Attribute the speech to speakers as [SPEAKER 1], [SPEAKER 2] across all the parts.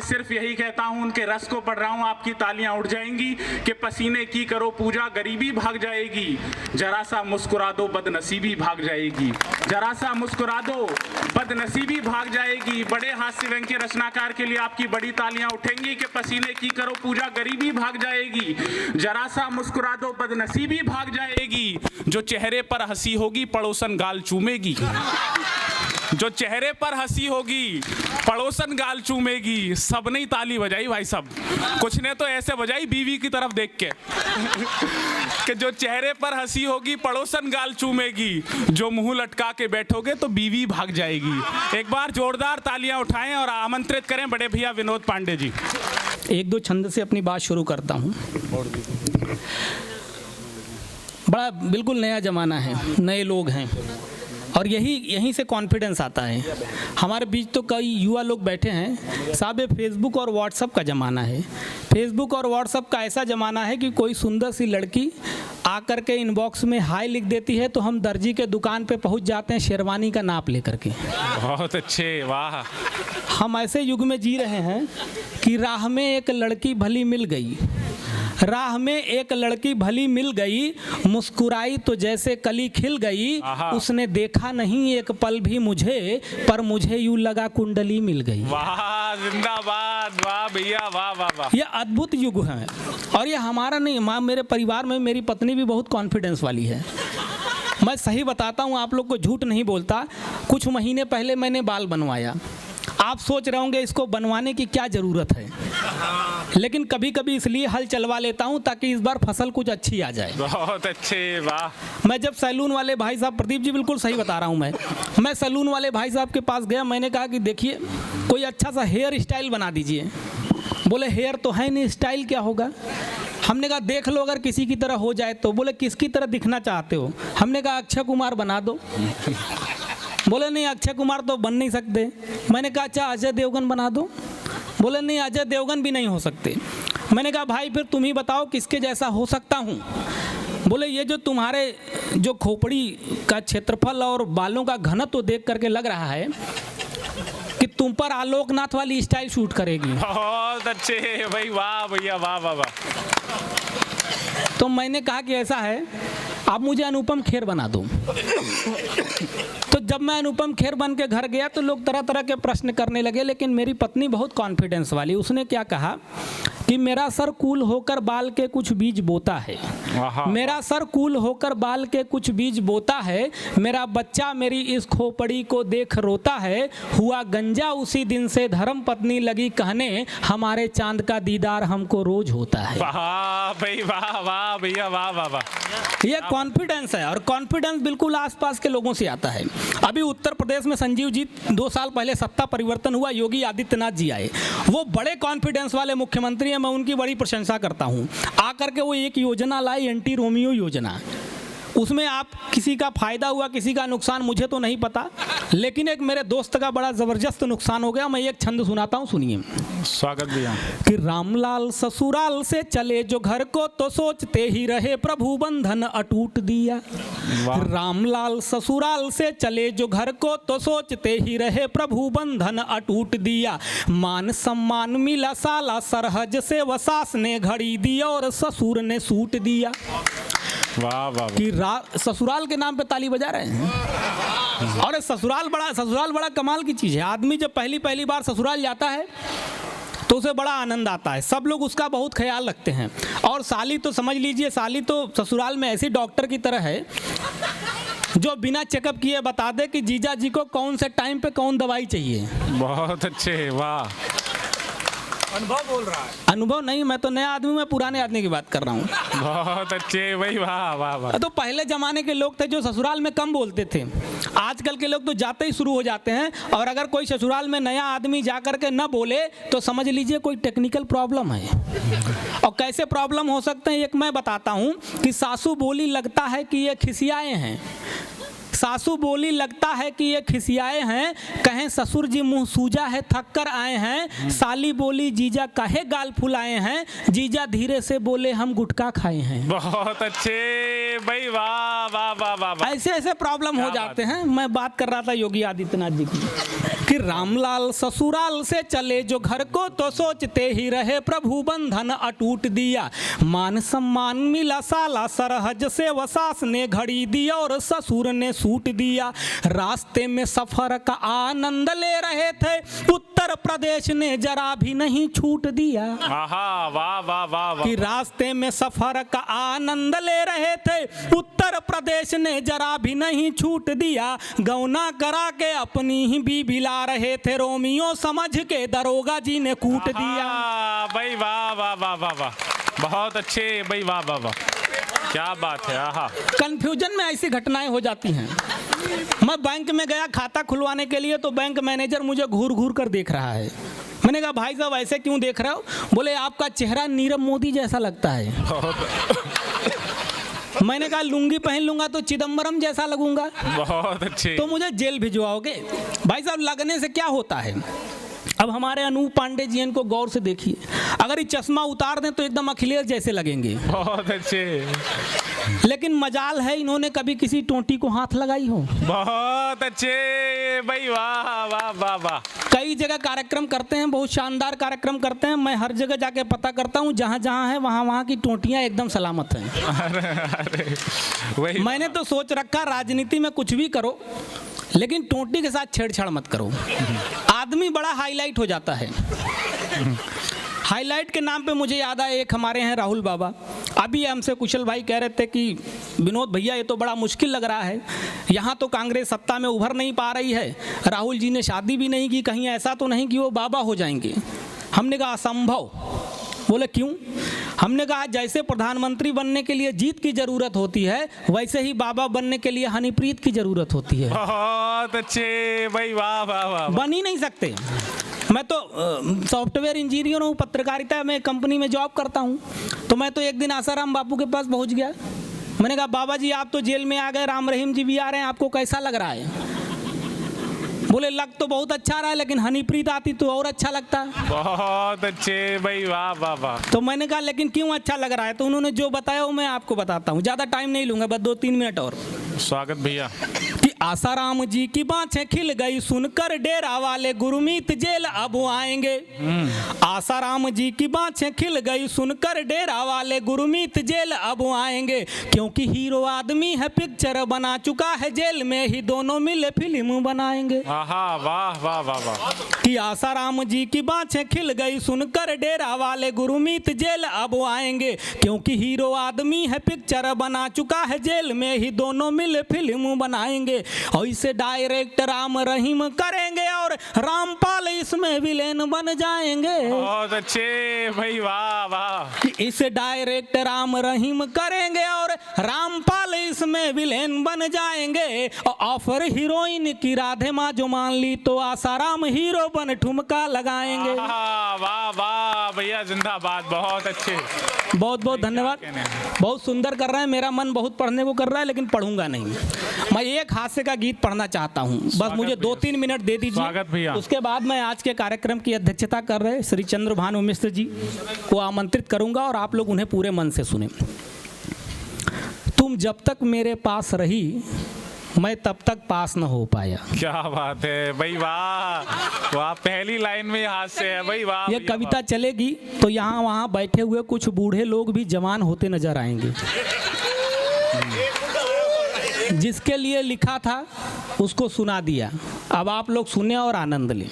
[SPEAKER 1] सिर्फ यही कहता हूं, उनके रस को पढ़ रहा हूं, आपकी तालियां उठ जाएंगी कि पसीने की करो पूजा, गरीबी भाग जाएगी, जरा सा मुस्कुरा दो बदनसीबी भाग जाएगी, जरा सा मुस्कुरा दो बदनसीबी भाग जाएगी। बड़े हास्य व्यंग के रचनाकार के लिए आपकी बड़ी तालियां उठेंगी कि पसीने की करो पूजा, गरीबी भाग जाएगी, जरा सा मुस्कुरा दो बदनसीबी भाग जाएगी। जो चेहरे पर हंसी होगी पड़ोसन गाल चूमेगी, जो चेहरे पर हंसी होगी पड़ोसन गाल चूमेगी। सबने ही ताली बजाई भाई, सब कुछ ने तो ऐसे बजाई बीवी की तरफ देख के कि जो चेहरे पर हंसी होगी पड़ोसन गाल चूमेगी, जो मुंह लटका के बैठोगे तो बीवी भाग जाएगी। एक बार जोरदार तालियां उठाएं और आमंत्रित करें बड़े भैया विनोद पांडे जी।
[SPEAKER 2] एक दो छंद से अपनी बात शुरू करता हूँ। बड़ा बिल्कुल नया ज़माना है, नए लोग हैं और यहीं से कॉन्फिडेंस आता है। हमारे बीच तो कई युवा लोग बैठे हैं साहब। ये फेसबुक और व्हाट्सअप का ज़माना है। फेसबुक और व्हाट्सअप का ऐसा ज़माना है कि कोई सुंदर सी लड़की आकर के इनबॉक्स में हाय लिख देती है तो हम दर्जी के दुकान पे पहुंच जाते हैं शेरवानी का नाप लेकर के।
[SPEAKER 1] बहुत अच्छे, वाह।
[SPEAKER 2] हम ऐसे युग में जी रहे हैं कि राह में एक लड़की भली मिल गई, राह में एक लड़की भली मिल गई, मुस्कुराई तो जैसे कली खिल गई, उसने देखा नहीं एक पल भी मुझे, पर मुझे यूं लगा कुंडली मिल गई।
[SPEAKER 1] वाह, जिंदाबाद, वाह भैया, वाह वाह वाह।
[SPEAKER 2] यह अद्भुत युग है और ये हमारा नहीं, मेरे परिवार में मेरी पत्नी भी बहुत कॉन्फिडेंस वाली है। मैं सही बताता हूँ, आप लोग को झूठ नहीं बोलता। कुछ महीने पहले मैंने बाल बनवाया। आप सोच रहे होंगे इसको बनवाने की क्या ज़रूरत है, लेकिन कभी कभी इसलिए हल चलवा लेता हूं ताकि इस बार फसल कुछ अच्छी आ जाए।
[SPEAKER 1] बहुत अच्छे, वाह।
[SPEAKER 2] मैं जब सैलून वाले भाई साहब, प्रदीप जी बिल्कुल सही बता रहा हूं, मैं सैलून वाले भाई साहब के पास गया। मैंने कहा कि देखिए कोई अच्छा सा हेयर स्टाइल बना दीजिए। बोले हेयर तो है नहीं, स्टाइल क्या होगा। हमने कहा देख लो अगर किसी की तरह हो जाए तो। बोले किसकी तरह दिखना चाहते हो। हमने कहा अक्षय कुमार बना दो। बोले नहीं अक्षय कुमार तो बन नहीं सकते। मैंने कहा अच्छा अजय देवगन बना दो। बोले नहीं अजय देवगन भी नहीं हो सकते। मैंने कहा भाई फिर तुम ही बताओ किसके जैसा हो सकता हूँ। बोले ये जो तुम्हारे जो खोपड़ी का क्षेत्रफल और बालों का घनत्व तो देख करके लग रहा है कि तुम पर आलोकनाथ वाली स्टाइल शूट करेगी।
[SPEAKER 1] बहुत अच्छे भाई, वाह भैया, वाह वाह वाह।
[SPEAKER 2] तो मैंने कहा कि ऐसा है आप मुझे अनुपम खेर बना दो। तो जब मैं अनुपम खेर बन के घर गया तो लोग तरह तरह के प्रश्न करने लगे, लेकिन मेरी पत्नी बहुत कॉन्फिडेंस वाली। उसने क्या कहा कि मेरा सर कूल होकर बाल के कुछ बीज बोता है, मेरा सर कूल होकर बाल के कुछ बीज बोता है, मेरा बच्चा मेरी इस खोपड़ी को देख रोता है, हुआ गंजा उसी दिन से धर्म पत्नी लगी कहने, हमारे चांद का दीदार हमको रोज होता है।
[SPEAKER 1] वाह भाई, वाह वाह भैया, वाह वाह वाह।
[SPEAKER 2] ये कॉन्फिडेंस है और कॉन्फिडेंस बिल्कुल आसपास के लोगों से आता है। अभी उत्तर प्रदेश में संजीव जी 2 साल पहले सत्ता परिवर्तन हुआ, योगी आदित्यनाथ जी आए। वो बड़े कॉन्फिडेंस वाले मुख्यमंत्री हैं, मैं उनकी बड़ी प्रशंसा करता हूँ। आकर के वो एक योजना लाई, एंटी रोमियो योजना। उसमें आप किसी का फायदा हुआ किसी का नुकसान मुझे तो नहीं पता, लेकिन एक मेरे दोस्त का बड़ा जबरदस्त नुकसान हो गया। मैं एक छंद सुनाता हूँ, सुनिए।
[SPEAKER 1] स्वागत भैया।
[SPEAKER 2] कि रामलाल ससुराल से चले जो घर को तो सोचते ही रहे प्रभु बंधन अटूट दिया। रामलाल ससुराल से चले जो घर को तो सोचते ही रहे प्रभु बंधन अटूट दिया। मान सम्मान मिला साला सरहज से वो सास ने घड़ी दी और ससुर ने सूट दिया।
[SPEAKER 1] वाह वाह।
[SPEAKER 2] कि ससुराल के नाम पे ताली बजा रहे हैं। और ससुराल बड़ा कमाल की चीज़ है। आदमी जब पहली बार ससुराल जाता है तो उसे बड़ा आनंद आता है, सब लोग उसका बहुत ख्याल रखते हैं। और साली तो समझ लीजिए, साली तो ससुराल में ऐसी डॉक्टर की तरह है जो बिना चेकअप किए बता दे कि जीजा जी को कौन से टाइम पे कौन दवाई चाहिए।
[SPEAKER 1] बहुत अच्छे, वाह।
[SPEAKER 3] अनुभव बोल रहा है।
[SPEAKER 2] अनुभव नहीं, मैं तो नया आदमी, मैं पुराने आदमी की बात कर रहा हूँ।
[SPEAKER 1] बहुत अच्छे भाई, वाह वाह वाह।
[SPEAKER 2] तो पहले जमाने के लोग थे जो ससुराल में कम बोलते थे। आजकल के लोग तो जाते ही शुरू हो जाते हैं, और अगर कोई ससुराल में नया आदमी जा कर के न बोले तो समझ लीजिए कोई टेक्निकल प्रॉब्लम है। और कैसे प्रॉब्लम हो सकते हैं एक मैं बताता हूँ। कि सासू बोली लगता है कि ये खिसियाए हैं, सासू बोली लगता है कि ये खिसियाए हैं, कहें ससुर जी मुंह सूजा है थक कर आए हैं। साली बोली जीजा काहे गाल फुलाए हैं, जीजा धीरे से बोले हम गुटखा खाए हैं।
[SPEAKER 1] बहुत अच्छे भाई, वाह वाह वाह वाह।
[SPEAKER 2] ऐसे ऐसे प्रॉब्लम हो जाते हैं। मैं बात कर रहा था योगी आदित्यनाथ जी की कि रामलाल ससुराल से चले जो घर को तो सोचते ही रहे प्रभु बंधन अटूट दिया। मान सम्मान मिला साला सरहज से व सास ने घड़ी दिया और ससुर ने सूट दिया। रास्ते में सफर का आनंद ले रहे थे उत्तर प्रदेश ने जरा भी नहीं छूट दिया।
[SPEAKER 3] आहा, वाह वाह वाह वाह।
[SPEAKER 2] कि रास्ते में सफर का आनंद ले रहे थे उत्तर प्रदेश ने जरा भी नहीं छूट दिया। गौना करा के अपनी ही बीबी ला रहे थे रोमियो समझ के दरोगा जी ने कूट दिया।
[SPEAKER 3] भाई वाह वाह वाह वाह वाह, बहुत अच्छे भाई, वाह वाह वाह, क्या बात है। आहा,
[SPEAKER 2] कंफ्यूजन में ऐसी घटनाएं हो जाती हैं। मैं बैंक में गया खाता खुलवाने के लिए तो बैंक मैनेजर मुझे घूर घूर कर देख रहा है। मैंने कहा भाई साहब ऐसे क्यों देख रहे हो? बोले आपका चेहरा नीरव मोदी जैसा लगता है। मैंने कहा लुंगी पहन लूंगा तो चिदम्बरम जैसा लगूंगा।
[SPEAKER 3] बहुत अच्छे।
[SPEAKER 2] तो मुझे जेल भिजवाओगे? भाई साहब लगने से क्या होता है? अब हमारे अनूप पांडे जी इनको गौर से देखिए, अगर ये चश्मा उतार दें तो एकदम अखिलेश जैसे लगेंगे।
[SPEAKER 3] बहुत अच्छे।
[SPEAKER 2] लेकिन मजाल है इन्होंने कभी किसी टोंटी को हाथ लगाई हो।
[SPEAKER 3] बहुत अच्छे भाई, वाह वाह वाह वाह।
[SPEAKER 2] कई जगह कार्यक्रम करते हैं, बहुत शानदार कार्यक्रम करते हैं। मैं हर जगह जाके पता करता हूँ, जहाँ जहाँ है वहाँ वहाँ की टोंटियाँ एकदम सलामत हैं।
[SPEAKER 3] अरे वही,
[SPEAKER 2] मैंने तो सोच रखा राजनीति में कुछ भी करो लेकिन टोंटी के साथ छेड़छाड़ मत करो। आदमी बड़ा हाईलाइट हो जाता है। हाईलाइट के नाम पे मुझे याद आया, एक हमारे हैं राहुल बाबा, अभी हमसे कुशल भाई कह रहे थे कि विनोद भैया ये तो बड़ा मुश्किल लग रहा है, यहाँ तो कांग्रेस सत्ता में उभर नहीं पा रही है, राहुल जी ने शादी भी नहीं की, कहीं ऐसा तो नहीं कि वो बाबा हो जाएंगे। हमने कहा असंभव। बोले क्यों? हमने कहा जैसे प्रधानमंत्री बनने के लिए जीत की जरूरत होती है वैसे ही बाबा बनने के लिए हनीप्रीत की जरूरत होती है।
[SPEAKER 3] बहुत अच्छे भाई, वाह वाह वाह।
[SPEAKER 2] बन ही नहीं सकते। मैं तो सॉफ्टवेयर इंजीनियर हूँ, पत्रकारिता में कंपनी में जॉब करता हूँ। तो मैं तो एक दिन आसाराम बापू के पास पहुँच गया। मैंने कहा बाबा जी आप तो जेल में आ गए, राम रहीम जी भी आ रहे हैं, आपको कैसा लग रहा है? बोले लग तो बहुत अच्छा रहा है लेकिन हनीप्रीत आती तो और अच्छा लगता।
[SPEAKER 3] बहुत अच्छे भाई, वाह वाह वाह।
[SPEAKER 2] तो मैंने कहा लेकिन क्यों अच्छा लग रहा है? तो उन्होंने जो बताया वो मैं आपको बताता हूँ, ज़्यादा टाइम नहीं लूँगा, बस 2-3 मिनट और।
[SPEAKER 3] स्वागत भैया।
[SPEAKER 2] कि आसाराम जी की बाँछें खिल गई सुनकर डेरा वाले गुरमीत जेल अब आएंगे। आसाराम जी की बाँछें खिल गई सुनकर डेरा वाले गुरमीत जेल अब आएंगे, क्योंकि हीरो आदमी है पिक्चर बना चुका है, जेल में ही दोनों मिले फिल्म बनाएंगे।
[SPEAKER 3] आहा, वाह वाह वाह वाह।
[SPEAKER 2] कि आसाराम जी की बाँछें खिल गई सुनकर डेरा वाले गुरमीत जेल अब आएंगे, क्योंकि हीरो आदमी है पिक्चर बना चुका है, जेल में ही दोनों मिले फिल्म बनाएंगे। ऐसे डायरेक्टर राम रहीम करेंगे और रामपाल इसमें विलेन बन जाएंगे।
[SPEAKER 3] बहुत अच्छे भाई, वाह वाह।
[SPEAKER 2] कि इसे डायरेक्टर राम रहीम करेंगे और रामपाल इसमें विलेन बन जाएंगे। और ऑफर हीरोइन की राधे माँ जो मान ली तो आसाराम हीरो बन ठुमका लगाएंगे।
[SPEAKER 3] आहा, वाह वाह भैया, जिंदाबाद। बहुत अच्छे,
[SPEAKER 2] बहुत बहुत धन्यवाद। बहुत सुंदर कर रहे हैं, मेरा मन बहुत पढ़ने को कर रहा है लेकिन पढ़ूंगा नहीं। मैं एक हास्य का गीत पढ़ना चाहता हूं, बस मुझे 2-3 मिनट दे दीजिए।
[SPEAKER 3] स्वागत भैया।
[SPEAKER 2] उसके बाद मैं आज के कार्यक्रम की अध्यक्षता कर रहे श्री चंद्र भानु मिश्र जी को आमंत्रित करूंगा और आप लोग उन्हें पूरे मन से सुने। तुम जब तक मेरे पास रही मैं तब तक पास न हो पाया।
[SPEAKER 3] क्या बात है भाई, वाह वाह। पहली लाइन में हाथ से है भाई, वाह।
[SPEAKER 2] ये कविता चलेगी तो यहाँ वहाँ बैठे हुए कुछ बूढ़े लोग भी जवान होते नजर आएंगे। जिसके लिए लिखा था उसको सुना दिया, अब आप लोग सुने और आनंद लें।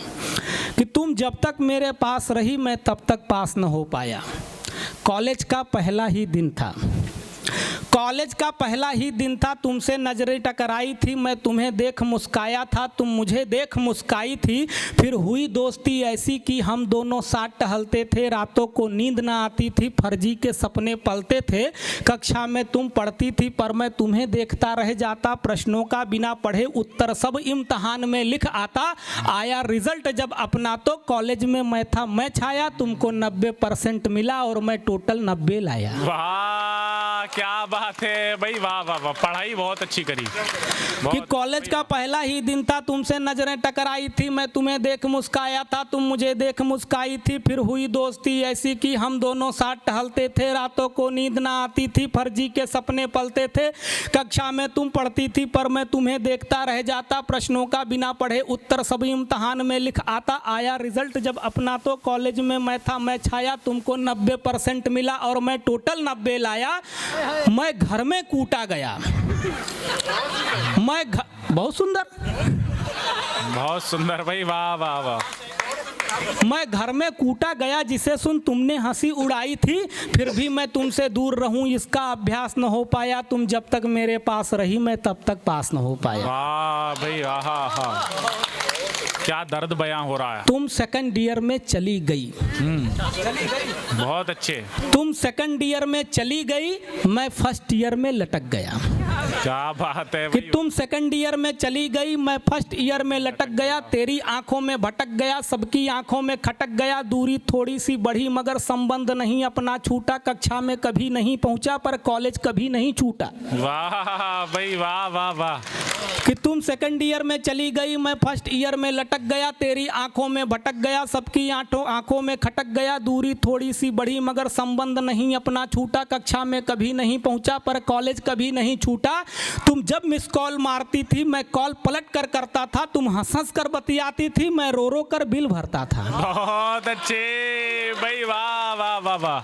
[SPEAKER 2] कि तुम जब तक मेरे पास रही मैं तब तक पास न हो पाया। कॉलेज का पहला ही दिन था, कॉलेज का पहला ही दिन था, तुमसे नजरें टकराई थी, मैं तुम्हें देख मुस्काया था, तुम मुझे देख मुस्काई थी। फिर हुई दोस्ती ऐसी कि हम दोनों साथ टहलते थे, रातों को नींद ना आती थी, फर्जी के सपने पलते थे। कक्षा में तुम पढ़ती थी पर मैं तुम्हें देखता रह जाता, प्रश्नों का बिना पढ़े उत्तर सब इम्तहान में लिख आता। आया रिजल्ट जब अपना तो कॉलेज में मैं था मैं छाया, तुमको 90% मिला और मैं टोटल 90 लाया।
[SPEAKER 3] वाह, क्या बात है भाई, वाह वाह वाह, पढ़ाई बहुत अच्छी करी।
[SPEAKER 2] कि कॉलेज का पहला ही दिन था, तुमसे नजरें टकराई थी, मैं तुम्हें देख मुस्काया था, तुम मुझे देख मुस्काई थी, फिर हुई दोस्ती ऐसी कि हम दोनों साथ टहलते थे, रातों को नींद ना आती थी, फर्जी के सपने पलते थे, कक्षा में तुम पढ़ती थी पर मैं तुम्हें देखता रह जाता, प्रश्नों का बिना पढ़े उत्तर सभी इम्तहान में लिख आता, आया रिजल्ट जब अपना तो कॉलेज में मैं था मैं छाया, तुमको 90% मिला और मैं टोटल 90 लाया, मैं घर में कूटा गया, बहुत सुंदर,
[SPEAKER 3] बहुत सुंदर भाई, वाह वाह वाह।
[SPEAKER 2] मैं घर में कूटा गया जिसे सुन तुमने हंसी उड़ाई थी, फिर भी मैं तुमसे दूर रहूं इसका अभ्यास न हो पाया, तुम जब तक मेरे पास रही मैं तब तक पास न हो पाया।
[SPEAKER 3] वाह भाई, आहा, क्या दर्द बयां हो रहा है।
[SPEAKER 2] तुम सेकंड ईयर में चली गई,
[SPEAKER 3] बहुत अच्छे।
[SPEAKER 2] तुम सेकंड ईयर में चली गई, मैं फर्स्ट ईयर में लटक गया।
[SPEAKER 3] क्या बात है
[SPEAKER 2] कि
[SPEAKER 3] भाई।
[SPEAKER 2] तुम सेकंड ईयर में चली गई, मैं फर्स्ट ईयर में लटक गया, तेरी आंखों में भटक गया, सबकी आंखों में खटक गया, दूरी थोड़ी सी बढ़ी मगर संबंध नहीं अपना छूटा, कक्षा में कभी नहीं पहुंचा पर कॉलेज कभी नहीं छूटा।
[SPEAKER 3] वाह भाई, वाह वाह वाह।
[SPEAKER 2] कि तुम सेकंड ईयर में चली गई, मैं फर्स्ट ईयर में लटक गया, तेरी आंखों में भटक गया, सबकी आंखों में खटक गया, दूरी थोड़ी सी बढ़ी मगर संबंध नहीं अपना छूटा, कक्षा में कभी नहीं पहुंचा पर कॉलेज कभी नहीं छूटा, तुम जब मिस कॉल मारती थी मैं कॉल पलट कर करता था, तुम हंस हंस कर बतियाती थी मैं रो रो कर बिल भरता था।
[SPEAKER 3] बहुत अच्छे भाई, वाह वाह वाह वाह।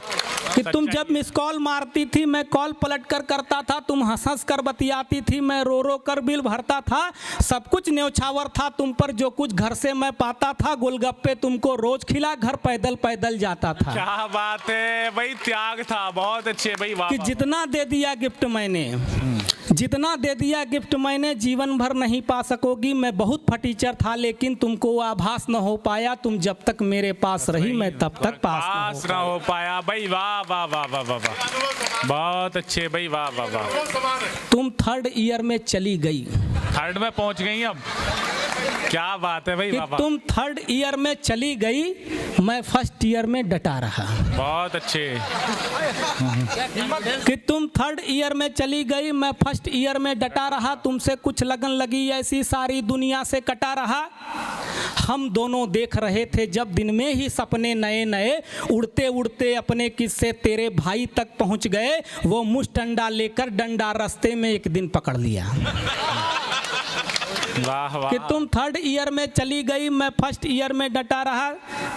[SPEAKER 2] कि तुम जब मिस कॉल मारती थी मैं कॉल पलट कर करता था, तुम हंस हंस कर बतियाती थी मैं रो रो कर बिल भरता था, सब कुछ न्यौछावर था तुम पर जो कुछ घर से मैं पाता था, गोलगप्पे तुमको रोज खिला, घर पैदल पैदल जाता था।
[SPEAKER 3] क्या बात है भाई, त्याग था, बहुत अच्छे भाई, वाह।
[SPEAKER 2] कि जितना दे दिया गिफ्ट मैंने, जितना दे दिया गिफ्ट मैंने जीवन भर नहीं पा सकोगी, मैं बहुत फटीचर था लेकिन तुमको आभास न हो पाया, तुम जब तक मेरे पास रही मैं तब तक पास
[SPEAKER 3] न हो पाया भाई, वाह वाह वाह वाह वाह वाह, बहुत अच्छे भाई, वाह वाह वाह।
[SPEAKER 2] तुम थर्ड ईयर में चली गई,
[SPEAKER 3] थर्ड में पहुंच गई अब, क्या बात है भाई,
[SPEAKER 2] कि
[SPEAKER 3] वाह वाह।
[SPEAKER 2] तुम थर्ड ईयर में चली गई, मैं फर्स्ट ईयर में डटा रहा।
[SPEAKER 3] बहुत अच्छे।
[SPEAKER 2] कि तुम थर्ड ईयर में चली गई, मैं फर्स्ट ईयर में डटा रहा, तुमसे कुछ लगन लगी ऐसी सारी दुनिया से कटा रहा, हम दोनों देख रहे थे जब दिन में ही सपने नए नए, उड़ते उड़ते अपने किस्से तेरे भाई तक पहुंच गए, वो मुझ डंडा लेकर डंडा रास्ते में एक दिन पकड़ लिया।
[SPEAKER 3] वाह वाह।
[SPEAKER 2] कि तुम थर्ड ईयर में चली गई, मैं फर्स्ट ईयर में डटा रहा,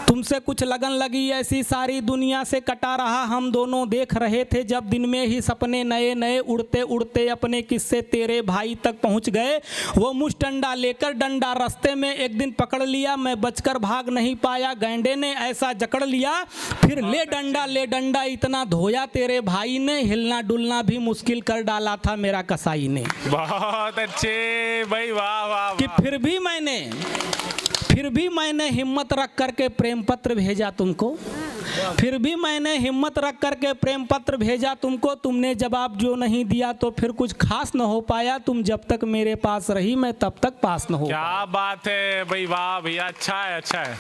[SPEAKER 2] तुमसे कुछ लगन लगी ऐसी सारी दुनिया से कटा रहा, हम दोनों देख रहे थे जब दिन में ही सपने नए नए, उड़ते उड़ते अपने किस्से तेरे भाई तक पहुंच गए, वो मुझ डंडा लेकर डंडा रास्ते में एक दिन पकड़ लिया, मैं बचकर भाग नहीं पाया, गैंडे ने ऐसा जकड़ लिया, फिर ले डंडा इतना धोया तेरे भाई ने, हिलना डुलना भी मुश्किल कर डाला था मेरा कसाई ने।
[SPEAKER 3] बहुत अच्छे भाई, वाह वाह।
[SPEAKER 2] कि फिर भी मैंने हिम्मत रख करके प्रेम पत्र भेजा तुमको, फिर भी मैंने हिम्मत रख करके प्रेम पत्र भेजा तुमको, तुमने जवाब जो नहीं दिया तो फिर कुछ खास न हो पाया, तुम जब तक मेरे पास रही मैं तब तक पास न हो।
[SPEAKER 3] क्या बात है भाई, वाह भैया, अच्छा है अच्छा है।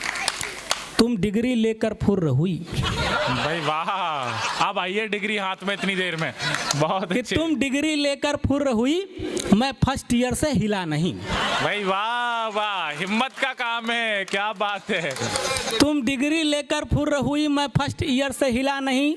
[SPEAKER 2] तुम डिग्री लेकर फुर्र हुई
[SPEAKER 3] भाई, वाह, अब आइए डिग्री हाथ में इतनी देर में, बहुत
[SPEAKER 2] कि
[SPEAKER 3] अच्छे।
[SPEAKER 2] तुम डिग्री लेकर फुर्र हुई, मैं फर्स्ट ईयर से हिला नहीं।
[SPEAKER 3] भाई वाह वाह, हिम्मत का काम है, क्या बात है।
[SPEAKER 2] तुम डिग्री लेकर फुर्र हुई, मैं फर्स्ट ईयर से हिला नहीं,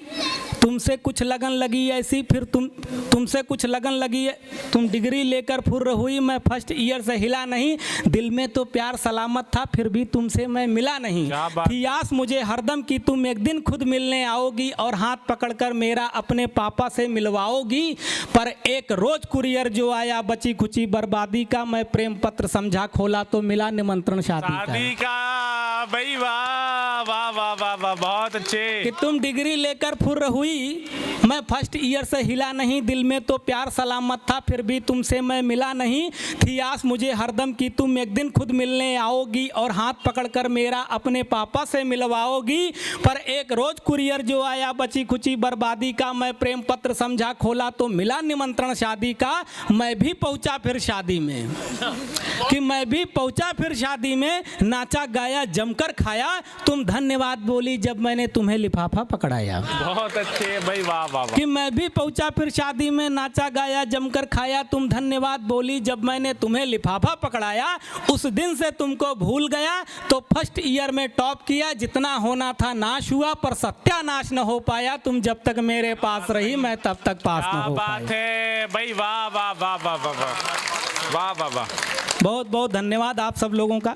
[SPEAKER 2] तुमसे कुछ लगन लगी ऐसी, फिर तुमसे कुछ लगन लगी, तुम डिग्री लेकर फुर्र हुई, मैं फर्स्ट ईयर से हिला नहीं, दिल में तो प्यार सलामत था फिर भी तुमसे मैं मिला नहीं, थी आस मुझे हरदम कि तुम एक दिन खुद मिलने आओगी और हाथ पकड़कर मेरा अपने पापा से मिलवाओगी, पर एक रोज कुरियर जो आया बची खुची बर्बादी का, मैं प्रेम पत्र समझा खोला तो मिला निमंत्रण शादी का।
[SPEAKER 3] भाई वाह वाह वाह वाह वाह, बहुत अच्छे।
[SPEAKER 2] कि तुम डिग्री लेकर फुर्र हुई, मैं फर्स्ट ईयर से हिला नहीं, दिल में तो प्यार सलामत था फिर भी तुमसे मैं मिला नहीं, थी आस मुझे हरदम कि तुम एक दिन खुद मिलने आओगी और हाथ पकड़कर मेरा अपने पापा से मिलवाओगी, पर एक रोज कुरियर जो आया बची खुची बर्बादी का, मैं प्रेम पत्र समझा खोला तो मिला निमंत्रण शादी का, मैं भी पहुंचा फिर शादी में, कि मैं भी पहुंचा फिर शादी में, नाचा गाया जमकर खाया, तुम धन्यवाद बोली जब मैंने तुम्हें लिफाफा पकड़ाया।
[SPEAKER 3] बहुत अच्छे भाई, वाह वाह वाह।
[SPEAKER 2] कि मैं भी पहुंचा फिर शादी में, नाचा गाया जमकर खाया, तुम धन्यवाद बोली जब मैंने तुम्हें लिफाफा पकड़ाया। उस दिन से तुमको भूल गया तो फर्स्ट ईयर में टॉप किया, जितना होना था नाश हुआ पर सत्यानाश न हो पाया। तुम जब तक मेरे पास रही मैं तब तक पास न
[SPEAKER 3] क्या
[SPEAKER 2] हो
[SPEAKER 3] बात
[SPEAKER 2] पाया।
[SPEAKER 3] है भाई, वाह वाह वाह वाह वाह वाह वाह वाह वाह।
[SPEAKER 2] बहुत बहुत धन्यवाद आप सब लोगों का।